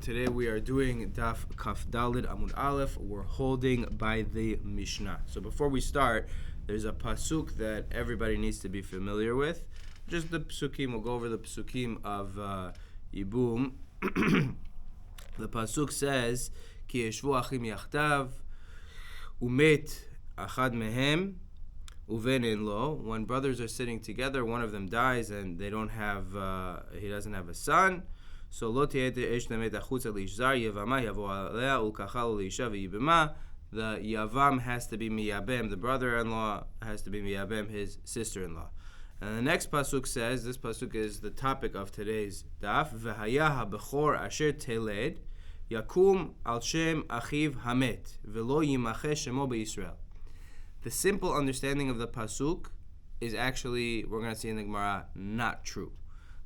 Today we are doing Daf Kaf Dalid Amud Aleph. We're holding by the Mishnah. So before we start, there's a pasuk that everybody needs to be familiar with. Just the psukim. We'll go over the psukim of Yibum. The pasuk says, Ki yeshvu achim yachtav, umet achad mehem, uven en lo. When brothers are sitting together, one of them dies and they don't have, he doesn't have a son. So lo tiete esh nemet achutza liishzar Yevamot yavo alea ulkachal liisha v'yibema. The Yavam has to be miyabem. The brother-in-law has to be miyabem his sister-in-law. And the next pasuk says, this pasuk is the topic of today's daf. V'haya habechor asher teled yakum al shem achiv hamet v'lo yimache shemo beYisrael. The simple understanding of the pasuk is actually, we're going to see in the Gemara, not true.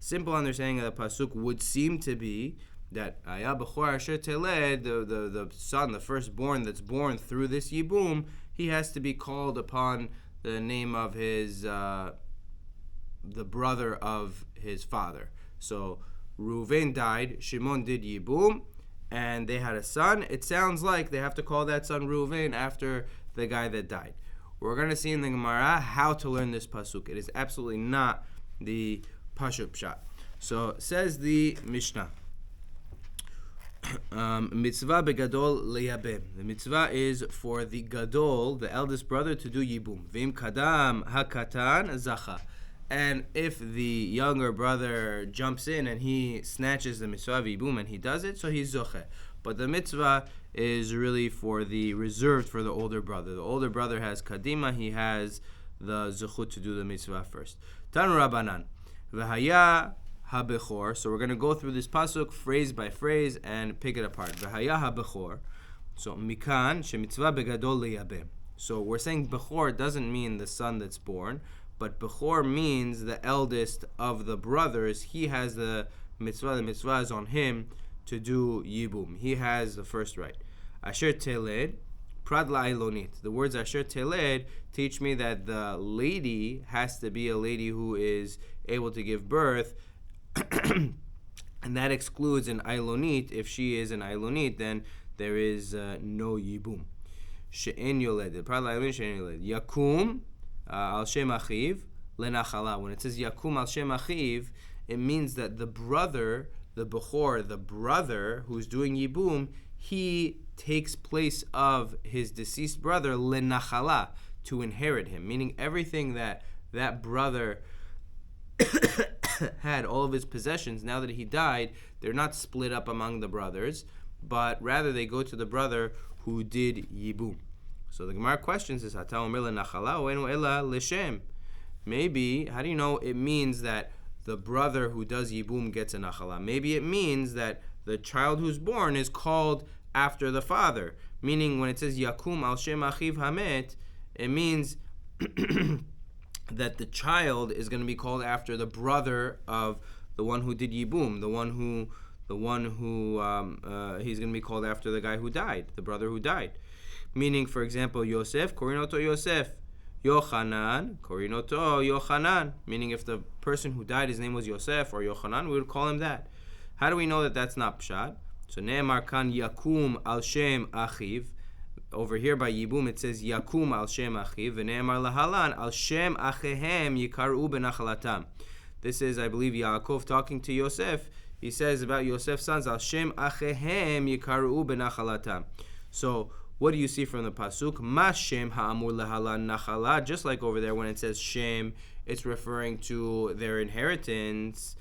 Simple understanding of the pasuk would seem to be that Aya Bechor Asher Teled, the son, the firstborn that's born through this Yibum, he has to be called upon the name of his the brother of his father. So Reuven died, Shimon did Yibum, and they had a son. It sounds like they have to call that son Reuven after the guy that died. We're going to see in the Gemara how to learn this pasuk. It is absolutely not the Pashut Pshat. So says the Mishnah, mitzvah begadol leyabem. The mitzvah is for the gadol, the eldest brother, to do yibum. Vim kadam hakatan zacha. And if the younger brother jumps in and he snatches the mitzvah of yibum and he does it, so he's zoche. But the mitzvah is really for the reserved for the older brother. The older brother has kadima, he has the zechut to do the mitzvah first. Tanu Rabbanan. V'haya habechor. So we're going to go through this pasuk phrase by phrase and pick it apart. V'haya habechor. So mikan shemitzvah begadol leyabem. So we're saying bechor doesn't mean the son that's born, but bechor means the eldest of the brothers. He has the mitzvah. The mitzvah is on him to do yibum. He has the first right. Asher teled prad la'ilonit. The words asher teled teach me that the lady has to be a lady who is able to give birth, and that excludes an Ailonit. If she is an Ailonit, then there is no Yibum. She'en yoled. Yakum al shem achiv lenachala. When it says Yakum al shem achiv, it means that the brother, the Bechor, the brother who's doing Yibum, he takes place of his deceased brother lenachala, to inherit him. Meaning everything that brother had, all of his possessions, now that he died, they're not split up among the brothers, but rather they go to the brother who did Yibum. So the Gemara questions is, maybe, how do you know it means that the brother who does Yibum gets a nachala? Maybe it means that the child who's born is called after the father. Meaning when it says Yakum al shem achiv hamet, it means that the child is going to be called after the brother of the one who did Yibum, the one who he's going to be called after the guy who died, the brother who died. Meaning, for example, Yosef, korinoto Yosef, Yochanan, korinoto Yochanan. Meaning, if the person who died, his name was Yosef or Yochanan, we would call him that. How do we know that that's not pshat? So ne'emar kan yakum al shem achiv. Over here by Yibum it says Yakum al Shem Achiv v'ne'emar lahalan al Shem Achehem yikaru benachalatam. This is, I believe, Yaakov talking to Yosef. He says about Yosef's sons al Shem Achehem yikaru benachalatam. So what do you see from the pasuk? Ma Shem ha'amur lahalan nachala. Just like over there when it says Shem, it's referring to their inheritance.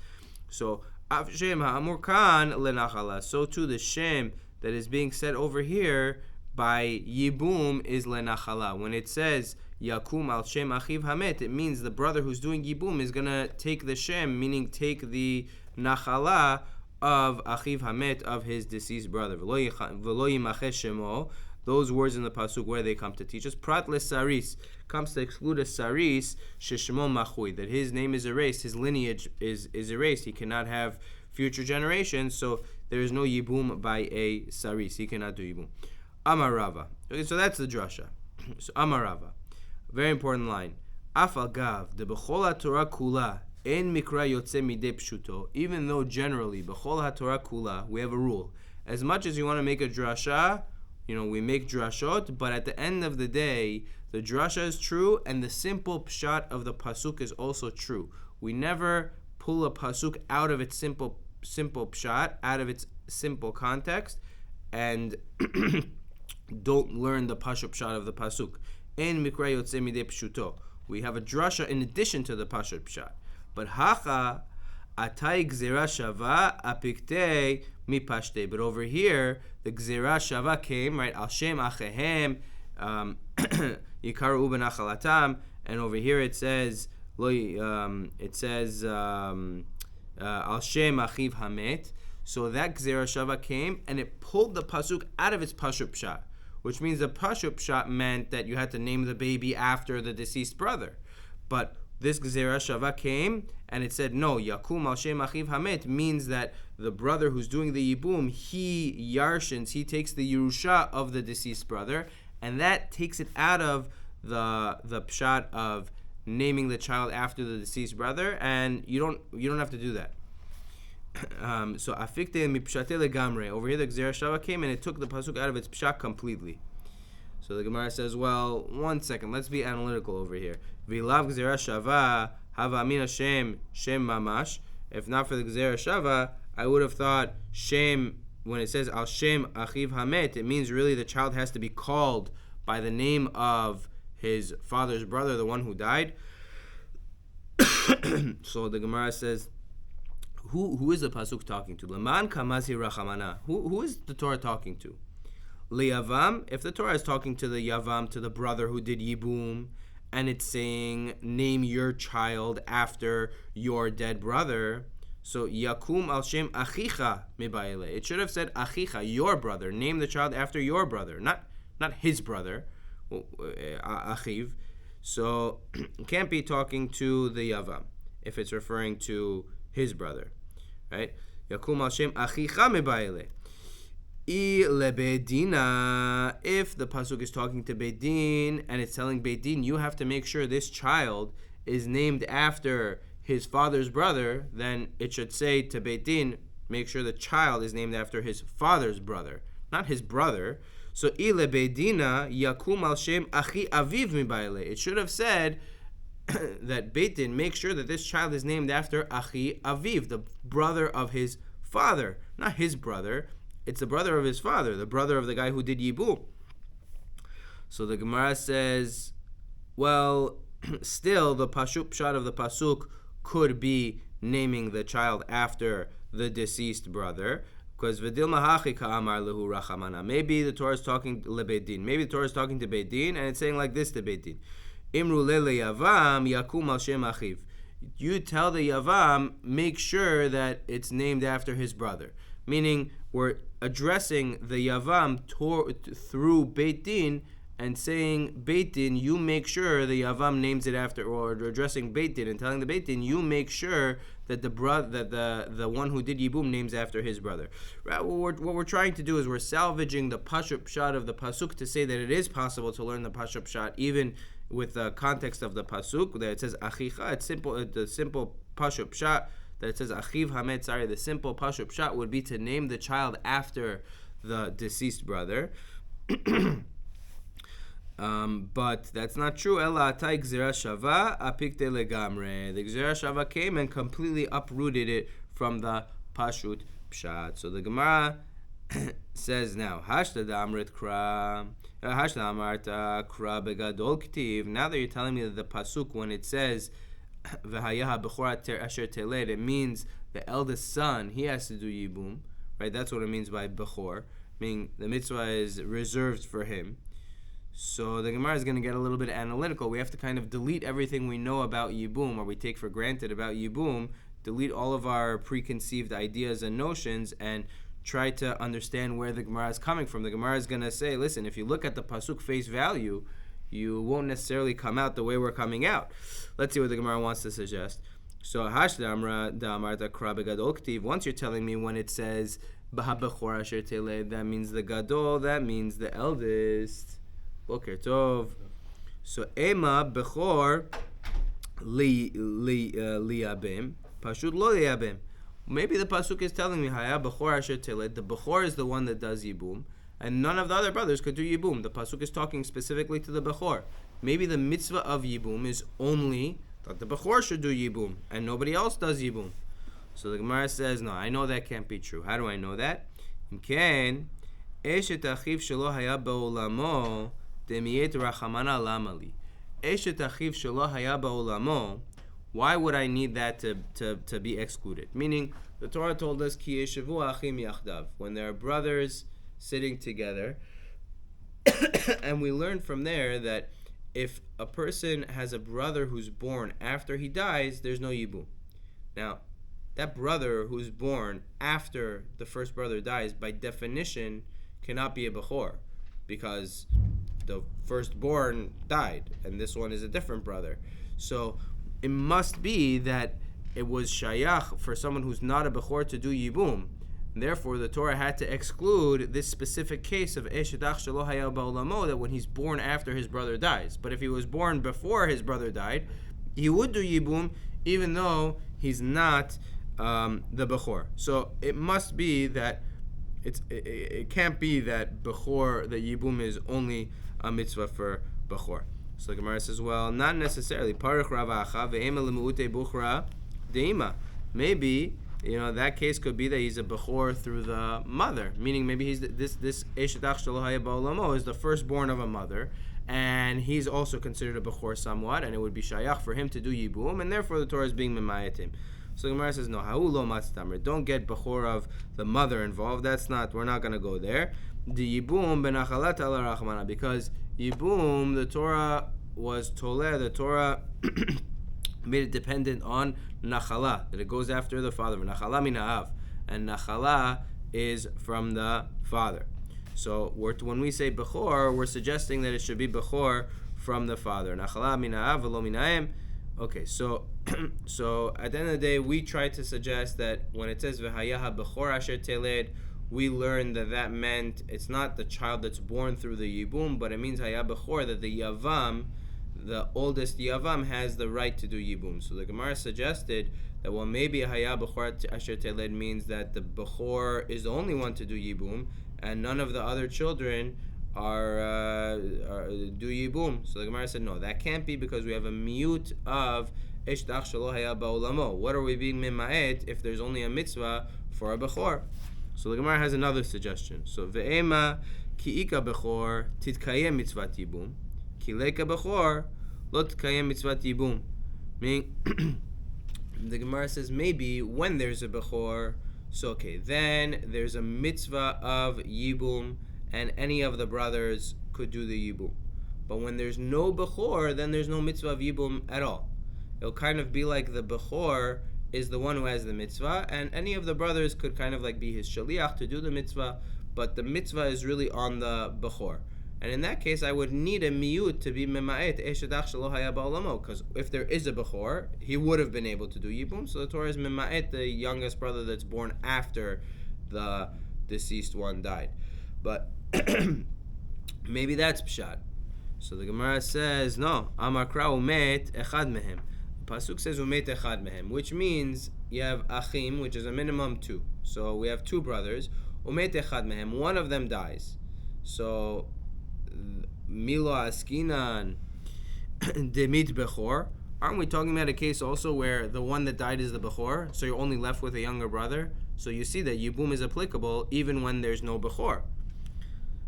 So Av Shem ha'amur kan lenachala. So too the Shem that is being said over here by Yibum is lenachala. When it says Yakum al Shem Achiv Hamet, it means the brother who's doing Yibum is going to take the Shem, meaning take the nachala of Achiv Hamet, of his deceased brother. V'lo yimache shemo. Those words in the pasuk, where they come to teach us, prat le saris, comes to exclude a saris sheshmo machui, that his name is erased, his lineage is erased. He cannot have future generations, so there is no Yibum by a saris. He cannot do Yibum. Amarava. Okay, so that's the drasha. So Amarava, very important line. Afal gav de b'chol haTorah kula en mikra yotze midei pshuto. Even though generally b'chol haTorah kula we have a rule, as much as you want to make a drasha, we make drashot, but at the end of the day, the drasha is true, and the simple pshat of the pasuk is also true. We never pull a pasuk out of its simple pshat, out of its simple context, and don't learn the pashut pshat of the pasuk. En mikra yotze midei pshuto. We have a drasha in addition to the pashut pshat. But hacha atai gzera shava apikte mipashte. But over here, the gzera shava came, right? Al shem achehem yikaru benachalatam, and over here it says al shem achiv hamet. So that gzera shava came and it pulled the pasuk out of its pashut pshat, which means the pashut pshat meant that you had to name the baby after the deceased brother. But this gzera shava came and it said, no, yakum al shem achiv hamet means that the brother who's doing the yibum, he yarshins, he takes the yerusha of the deceased brother, and that takes it out of the pshat of naming the child after the deceased brother, and you don't have to do that. So afikte mipshate legamre. Over here the gzera shava came and it took the pasuk out of its pshat completely. So the Gemara says, well, one second, let's be analytical over here. V'lav gzera shava hava amina shem mamash. If not for the gzera shava, I would have thought shem, when it says al shem achiv hamet, it means really the child has to be called by the name of his father's brother, the one who died. So the Gemara says, who is the pasuk talking to? Leman kamazi rachamana. Who is the Torah talking to? Liyavam. If the Torah is talking to the Yavam, to the brother who did Yibum, and it's saying name your child after your dead brother, so yakum al shem achicha mibayele. It should have said achicha, your brother. Name the child after your brother, not his brother, achiv. So it can't be talking to the Yavam if it's referring to his brother. Right? Yakum al shem achicha mibayele. I lebedina. If the pasuk is talking to Beidin and it's telling Beidin, you have to make sure this child is named after his father's brother, then it should say to Beidin, make sure the child is named after his father's brother, not his brother. So I lebedina yakum al shem achi aviv mibayele. It should have said that Beidin make sure that this child is named after Achi Aviv, the brother of his father, not his brother. It's the brother of his father, the brother of the guy who did Yibum. So the Gemara says, well, still the pashut pshat of the pasuk could be naming the child after the deceased brother, because v'dil mahachi ka'amar lehu rachamana. Maybe the Torah is talking to Beidin. Maybe the Torah is talking to Beidin, and it's saying like this to Beidin. Imru lele yavam yakum al shem achiv. You tell the yavam, make sure that it's named after his brother. Meaning, we're addressing the yavam through Beit Din and saying, Beit Din, you make sure the yavam names it after, or addressing Beit Din and telling the Beit Din, you make sure that the one who did Yibum names after his brother. Right? What we're trying to do is we're salvaging the pashut pshat of the pasuk to say that it is possible to learn the pashut pshat even with the context of the pasuk that it says achicha. It's simple. The simple pashut pshat that it says achiv hamet. Sorry, the simple pashut pshat would be to name the child after the deceased brother. But that's not true. Ela atai gzera shava apikte legamre. The gzera shava came and completely uprooted it from the pashut pshat. So the Gemara says now, hashta damrit kra. Now that you're telling me that the pasuk, when it says it means the eldest son, he has to do yibum, right? That's what it means by bechor, meaning the mitzvah is reserved for him. So the Gemara is going to get a little bit analytical. We have to kind of delete everything we know about yibum, or we take for granted about yibum, delete all of our preconceived ideas and notions, and try to understand where the Gemara is coming from. The Gemara is going to say, listen, if you look at the pasuk face value, you won't necessarily come out the way we're coming out. Let's see what the Gemara wants to suggest. So, once you're telling me when it says that means the gadol, that means the eldest. Boker tov. So, ema bechor liyabim, pashut lo liyabim. maybe the pasuk is telling me, Haya Bechor Asher Teled, the Bechor is the one that does Yibum, and none of the other brothers could do Yibum. The pasuk is talking specifically to the Bechor. Maybe the mitzvah of Yibum is only that the Bechor should do Yibum, and nobody else does Yibum. So the Gemara says, no, I know that can't be true. How do I know that? Imken, Eshet Achiv Shelo Haya Ba'olamo, Demiyet Rachamana Lamali. Eshet Achiv Shelo Haya Ba'olamo, why would I need that to be excluded? Meaning, the Torah told us, Ki Yeshavu Achim Yachdav, when there are brothers sitting together, and we learn from there that if a person has a brother who's born after he dies, there's no Yibum. Now, that brother who's born after the first brother dies, by definition, cannot be a Bechor, because the firstborn died, and this one is a different brother. So, it must be that it was shayach for someone who's not a Bechor to do Yibum. Therefore, the Torah had to exclude this specific case of Eshedach Shelo Haya Ba'olamo, that when he's born after his brother dies. But if he was born before his brother died, he would do Yibum, even though he's not the Bechor. So it must be that it can't be that Bechor, that Yibum is only a mitzvah for Bechor. So the Gemara says, well, not necessarily. Parich Ravacha ve'ema lemuute buchra deima. Maybe, that case could be that he's a Bechor through the mother, meaning maybe he's this Eshetach Shelo Haya Ba'olamo is the firstborn of a mother, and he's also considered a Bechor somewhat, and it would be shayach for him to do Yibum, and therefore the Torah is being memayat him. So the Gemara says, no, ha'u lo matztamer. Don't get Bechor of the mother involved. We're not going to go there. The Yibum benachalat ala rachmana, because Yibum, the Torah was toleh, the Torah made it dependent on nachala, that it goes after the father. Nachala mina'av, and nachala is from the father. So when we say Bechor, we're suggesting that it should be Bechor from the father. Nachala mina'av v'lo mina'em. Okay, so at the end of the day, we try to suggest that when it says v'hayaha Bechor asher teled, we learned that meant it's not the child that's born through the Yibum, but it means Haya Bechor, that the Yavam, the oldest Yavam, has the right to do Yibum. So the Gemara suggested that, well, maybe Haya Bechor Asher Teled means that the Bechor is the only one to do Yibum, and none of the other children are do Yibum. So the Gemara said, no, that can't be, because we have a miyut of Eshtach Shelo Haya Ba'olamo. What are we being mima'et if there's only a mitzvah for a Bechor? So the Gemara has another suggestion. So ve'ema ki'ika Bechor titkayem mitzvat Yibum, kileka Bechor lo titkayem mitzvat Yibum. Meaning, the Gemara says maybe when there's a Bechor, so okay, then there's a mitzvah of Yibum, and any of the brothers could do the Yibum. But when there's no Bechor, then there's no mitzvah of Yibum at all. It'll kind of be like the Bechor is the one who has the mitzvah, and any of the brothers could kind of like be his shaliach to do the mitzvah, but the mitzvah is really on the Bechor. And in that case, I would need a miyut to be mema'et eshedach shelo haya ba'olamo, because if there is a Bechor, he would have been able to do Yibum, so the Torah is mema'et the youngest brother that's born after the deceased one died. But maybe that's pshat. So the Gemara says, no, Amar Kra umet echad mehem. Pasuk says umet echad mehem, which means you have achim, which is a minimum 2. So we have 2 brothers. Umet echad mehem, one of them dies. So milo askinan demit bechor. Aren't we talking about a case also where the one that died is the bechor? So you're only left with a younger brother. So you see that yibum is applicable even when there's no bechor.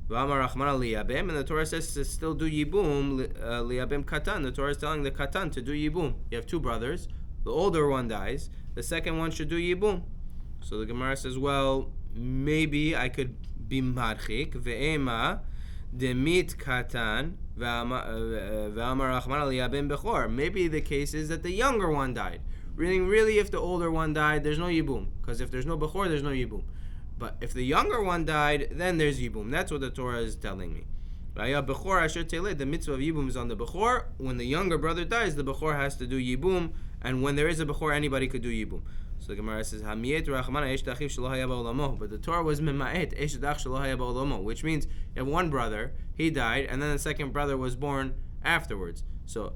And the Torah says to still do yibum liabem katan. The Torah is telling the katan to do yibum. You have 2 brothers. The older one dies. The second one should do yibum. So the Gemara says, well, maybe I could be madchik ve'ema demit katan ve'amar rachmana liabem bechor. Maybe the case is that the younger one died. Really, if the older one died, there's no yibum, because if there's no bechor, there's no yibum. But if the younger one died, then there's Yibum. That's what the Torah is telling me. The mitzvah of Yibum is on the Bechor. When the younger brother dies, the Bechor has to do Yibum. And when there is a Bechor, anybody could do Yibum. So the Gemara says, but the Torah was Mima'et, which means you have one brother, he died, and then the second brother was born afterwards. So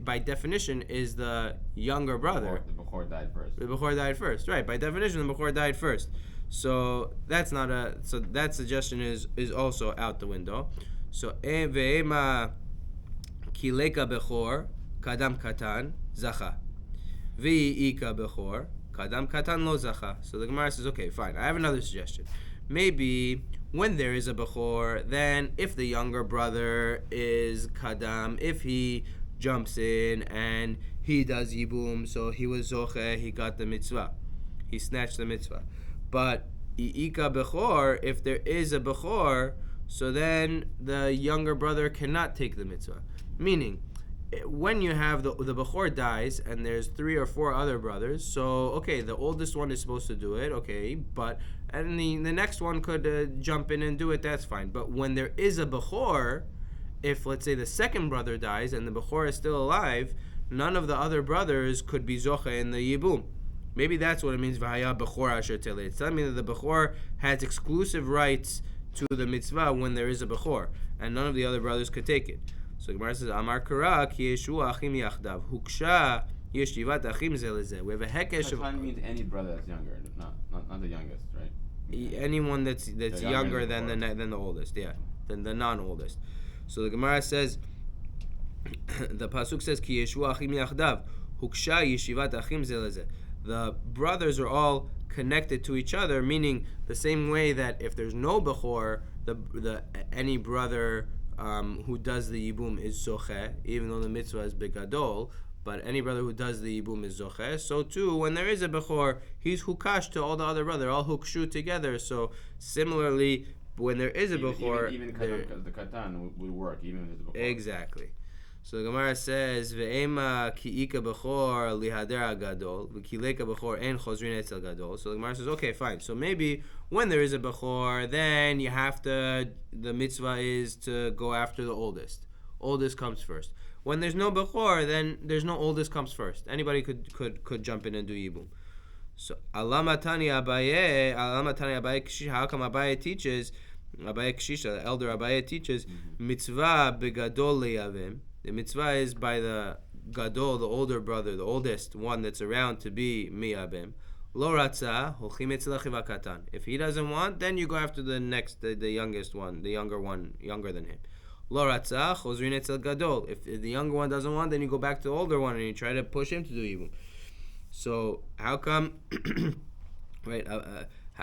by definition is the younger brother. The Bechor died first. The Bechor died first, right? By definition, the Bechor died first. So that's not so that suggestion is also out the window. So ve'ema kileka Bechor kadam katan zacha, ve'ika Bechor kadam katan lo zacha. So the Gemara says, okay, fine. I have another suggestion. Maybe when there is a Bechor, then if the younger brother is Kadam, if he jumps in and he does Yibum, so he was Zoche, he got the mitzvah. He snatched the mitzvah. But I'ika Bechor, if there is a Bechor, so then the younger brother cannot take the mitzvah. Meaning, when you have the Bechor dies and there's 3 or 4 other brothers, so okay, the oldest one is supposed to do it, okay, but and the next one could jump in and do it, that's fine. But when there is a Bechor, if let's say the second brother dies and the Bechor is still alive, none of the other brothers could be Zocha in the Yibum. Maybe that's what it means, V'haya Bechor asher telei. It's telling me that the Bechor has exclusive rights to the mitzvah when there is a Bechor, and none of the other brothers could take it. So Gemara says, Amar Kara ki yeshu achim yachdav huksha yeshivat achim ze lezeh. We have a hekesh of. Katan means any brother that's younger, not the youngest, right? Anyone that's younger than the oldest, yeah, than the non-oldest. So the Gemara says, the pasuk says ki yeshu achim yachdav huksha yeshivat achim ze lezeh. The brothers are all connected to each other, meaning the same way that if there's no Bechor, the any brother who does the Yibum is Zoche, even though the mitzvah is Begadol, but any brother who does the Yibum is Zoche. So too, when there is a Bechor, he's Hukash to all the other brothers, all Hukshu together. So similarly, when there is a Bechor... Even the Katan would work, even if there's a Bechor. Exactly. So the Gemara says, "Ve'ema ki'ika bechor lihader gadol, v'kileka bechor en chozrin etzel gadol." So the Gemara says, "Okay, fine. So maybe when there is a bechor, then you have to. The mitzvah is to go after the oldest. Oldest comes first. When there's no bechor, then there's no oldest comes first. Anybody could jump in and do yibum." So Alamatani Abaye, Kshisha. How come Abaye teaches? Abaye Kshisha, the elder Abaye teaches mitzvah begadol leyavim. The mitzvah is by the gadol, the older brother, the oldest one that's around, to be miyabim. Lo ratza holchim etzel achiv katan. If he doesn't want, then you go after the next, the youngest one, younger than him. Lo ratza chozrin etzel gadol. If the younger one doesn't want, then you go back to the older one and you try to push him to do yibum. So how come, right?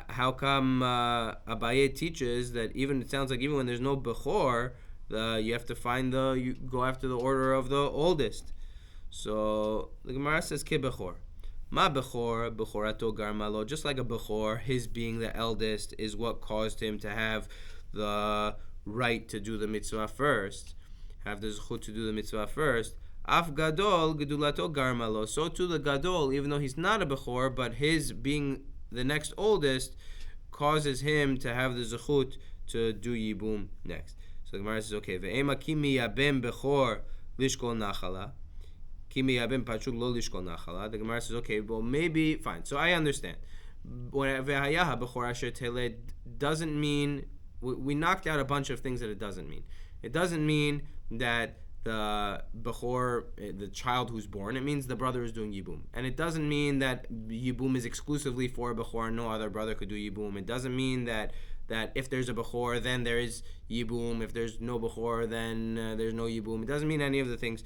How come Abaye teaches that it sounds like even when there's no bechor, you have to you go after the order of the oldest. So the Gemara says ke bechor. Ma bechor, bechorato garmalo. Just like a bechor, his being the eldest is what caused him to have the right to do the mitzvah first, have the zechut to do the mitzvah first. Af gadol gedulato garmalo. So too the gadol, even though he's not a bechor, but his being the next oldest causes him to have the zechut to do yibum next. So the Gemara says, okay, ve'ema kimi yabem bechor lishkol nachala, kimi yabem pachuk lo lishkol nachala. The Gemara says, okay, well maybe fine. So I understand. When ve'hayaha bechor asher teled doesn't mean we knocked out a bunch of things that it doesn't mean. It doesn't mean that the bechor, the child who's born, it means the brother is doing yibum, and it doesn't mean that yibum is exclusively for a bechor. No other brother could do yibum. It doesn't mean that if there's a bechor, then there is yibum. If there's no bechor, then there's no yibum. It doesn't mean any of the things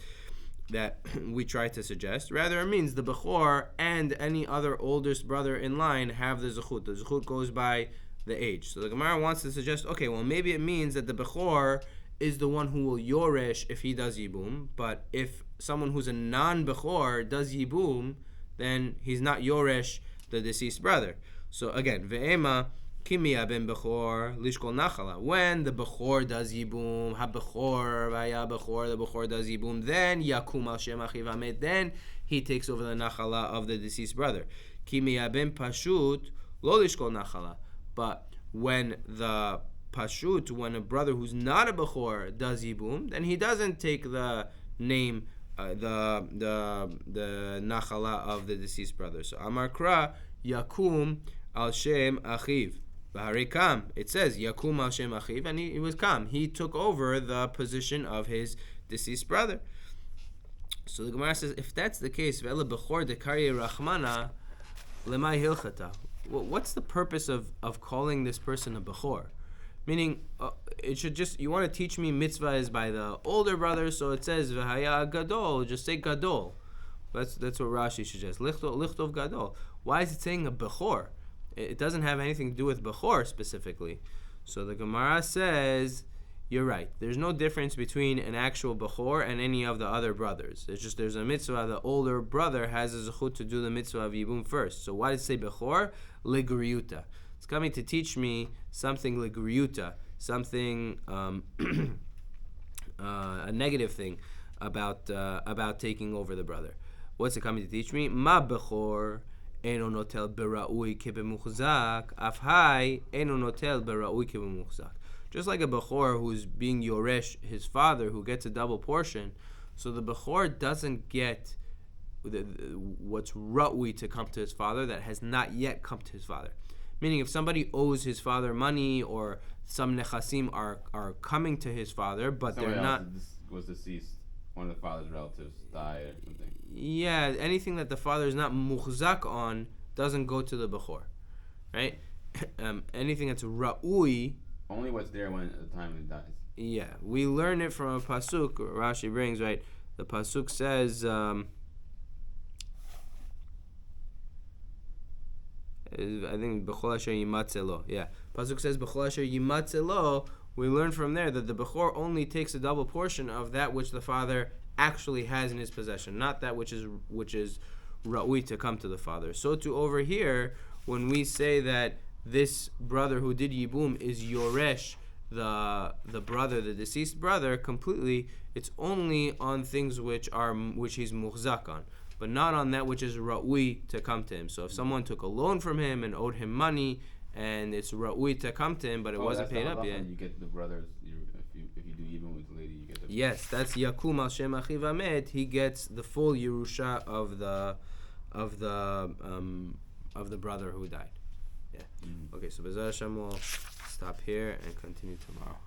that we try to suggest. Rather, it means the bechor and any other oldest brother in line have the zechut. The zechut goes by the age. So the Gemara wants to suggest, okay, well maybe it means that the bechor is the one who will yoresh if he does yibum, but if someone who's a non-bechor does yibum, then he's not yoresh the deceased brother. So again, ve'ema kimi ben bechor lishkol nachala. When the bechor does yibum, ha-bechor, vaya bechor, the bechor does yibum, then yakum al shem achiv hamet, then he takes over the nachala of the deceased brother. Kimi ben pashut lo lishkol nachala. But when the pashut, when a brother who's not a bechor does yibum, then he doesn't take the name, the nachala of the deceased brother. So Amar Kra yakum al shem achiv. V'harikam, it says yakum al shem achiv, and he was kam. He took over the position of his deceased brother. So the Gemara says, if that's the case, Ve'ela bechor dekarye rachmana lemay hilchata. What's the purpose of calling this person a bechor? Meaning, it should just, you want to teach me mitzvah is by the older brother, so it says v'haya gadol, just say gadol. That's what Rashi suggests. Lichtov gadol. Why is it saying a bechor? It doesn't have anything to do with bechor specifically. So the Gemara says, you're right. There's no difference between an actual bechor and any of the other brothers. It's just there's a mitzvah. The older brother has a zechut to do the mitzvah of yibum first. So why does it say bechor? Ligriuta. It's coming to teach me something ligriuta, something a negative thing about taking over the brother. What's it coming to teach me? Ma bechor eno notel bera'ui kebemuchzak, afhai eno notel bera'ui kebemuchzak. Just like a bechor who's being yoresh his father, who gets a double portion, so the bechor doesn't get what's ra'ui to come to his father that has not yet come to his father. Meaning, if somebody owes his father money or some nechasim are coming to his father, but Somebody they're not. was deceased. One of the father's relatives died or something. Yeah, anything that the father is not muchzak on doesn't go to the bechor, right? Anything that's ra'ui. Only what's there when at the time he dies. Yeah, we learn it from a pasuk Rashi brings, right? The pasuk says, I think b'chol asher yimatzelo. Yeah, pasuk says b'chol asher yimatzelo. We learn from there that the bechor only takes a double portion of that which the father actually has in his possession, not that which is ra'ui to come to the father. So to over here, when we say that this brother who did yibum is yoresh, the brother, the deceased brother, completely, it's only on things which he's muhzak on, but not on that which is ra'ui to come to him. So if someone took a loan from him and owed him money, and it's ra'ui to come to him, but it wasn't paid up yet. You get the brothers. If you do yibum with the lady, you get the. Yes, that's yakum al shem achiv amet. He gets the full yerusha of the brother who died. Yeah. Mm-hmm. Okay, so B'ezras Hashem we'll stop here and continue tomorrow.